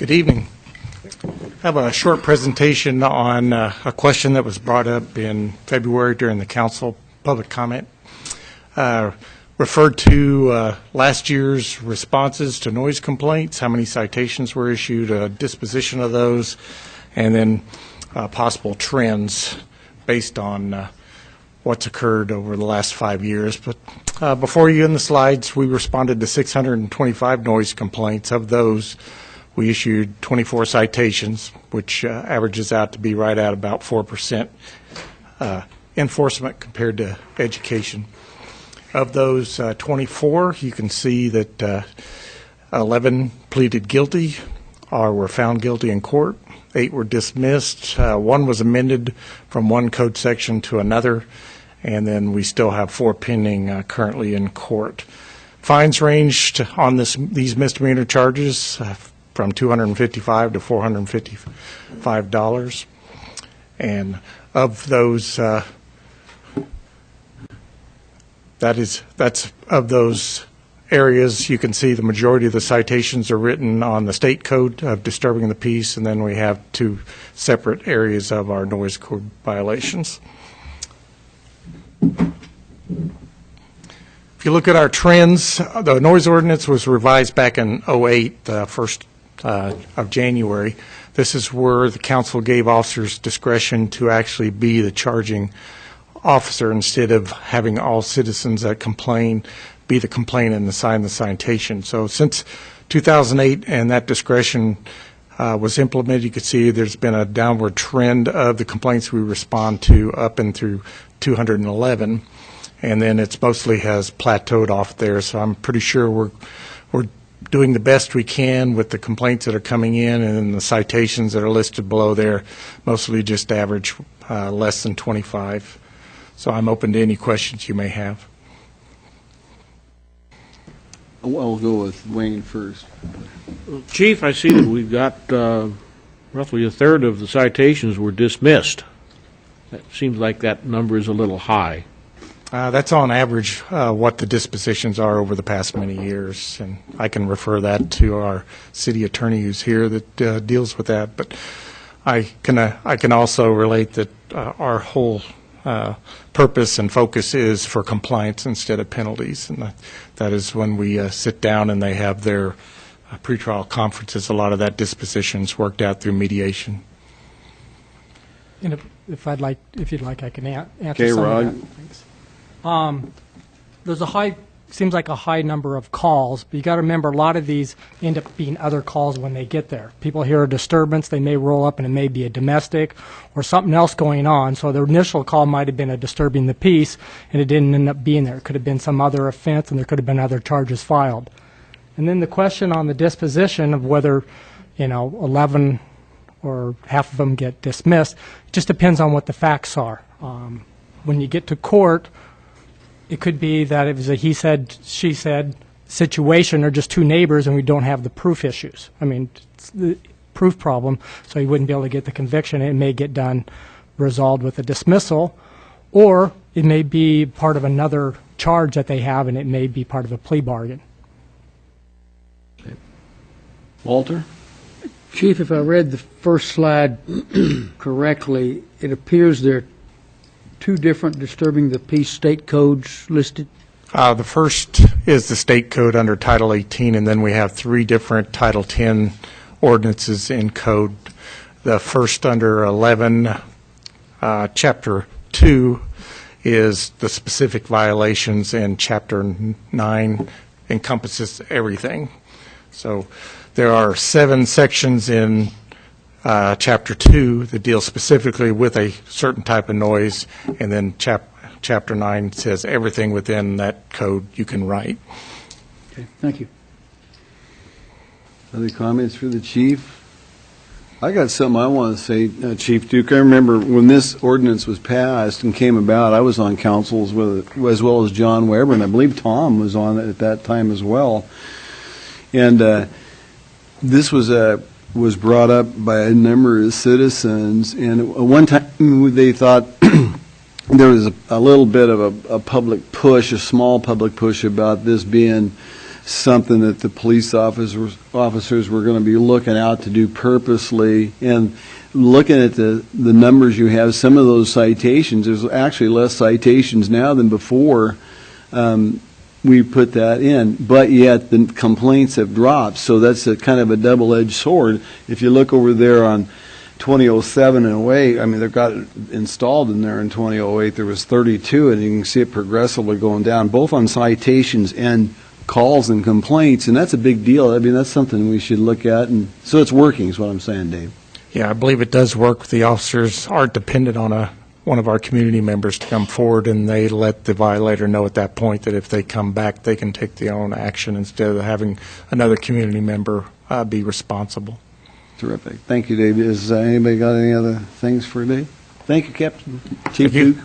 Good evening. I have a short presentation on a question that was brought up in February during the council public comment. Referred to last year's responses to noise complaints, how many citations were issued, a disposition of those, and then possible trends based on what's occurred over the last 5 years. But before you in the slides, we responded to 625 noise complaints. Of those, we issued 24 citations, which averages out to be right at about 4% enforcement compared to education. Of those 24, you can see that 11 pleaded guilty or were found guilty in court. 8 were dismissed. 1 was amended from one code section to another, and then we still have 4 pending currently in court. Fines ranged on these misdemeanor charges from $255 to $455, and of those, that's of those areas. You can see the majority of the citations are written on the state code of disturbing the peace, and then we have 2 separate areas of our noise code violations. If you look at our trends, the noise ordinance was revised back in 2008, the 1st of January. This is where the council gave officers discretion to actually be the charging officer instead of having all citizens that complain be the complainant and assign the citation. So since 2008 and that discretion was implemented, you can see there's been a downward trend of the complaints we respond to up and through 211, and then it's mostly has plateaued off there. So I'm pretty sure we're doing the best we can with the complaints that are coming in, and then the citations that are listed below there mostly just average less than 25. So I'm open to any questions you may have. I'll go with Wayne first. Chief, I see that we've got roughly a third of the citations were dismissed. That seems like that number is a little high. That's on average what the dispositions are over the past many years, and I can refer that to our city attorney who's here that deals with that. But I can also relate that our whole purpose and focus is for compliance instead of penalties, and that is when we sit down and they have their pretrial conferences. A lot of that disposition is worked out through mediation. And if you'd like, I can answer okay, some Rod. of that. Thanks. There's seems like a high number of calls, but you got to remember a lot of these end up being other calls when they get there. People hear a disturbance, they may roll up and it may be a domestic or something else going on. So the initial call might have been a disturbing the peace, and it didn't end up being there. It could have been some other offense, and there could have been other charges filed. And then the question on the disposition of whether, 11 or half of them get dismissed, it just depends on what the facts are. When you get to court, it could be that it was a he said, she said situation, or just 2 neighbors and we don't have the proof issues. I mean, it's the proof problem, so you wouldn't be able to get the conviction. It may get resolved with a dismissal, or it may be part of another charge that they have, and it may be part of a plea bargain. Okay. Walter? Chief, if I read the first slide correctly, it appears there are 2 different disturbing the peace state codes listed. The first is the state code under Title 18, and then we have 3 different Title 10 ordinances in code. The first under 11, Chapter 2 is the specific violations, and Chapter 9 encompasses everything. So there are 7 sections in Chapter 2 that deals specifically with a certain type of noise, and then Chapter 9 says everything within that code you can write. Okay, thank you. Other comments for the chief? I got something I want to say, Chief Duke. I remember when this ordinance was passed and came about, I was on councils with it, as well as John Weber, and I believe Tom was on it at that time as well. And this was brought up by a number of citizens, and one time they thought there was a little bit of a public push, a small public push about this being something that the police officers were going to be looking out to do purposely. And looking at the numbers you have, some of those citations, there's actually less citations now than before we put that in, but yet the complaints have dropped. So that's a kind of a double-edged sword. If you look over there on 2007 and 08, I mean, they've got it installed in there in 2008. There was 32, and you can see it progressively going down, both on citations and calls and complaints, and that's a big deal. I mean, that's something we should look at, and so it's working is what I'm saying, Dave. Yeah, I believe it does work. The officers are dependent on one of our community members to come forward, and they let the violator know at that point that if they come back, they can take their own action instead of having another community member be responsible. Terrific. Thank you, Dave. Has anybody got any other things for Dave? Thank you, Captain. Chief Duke.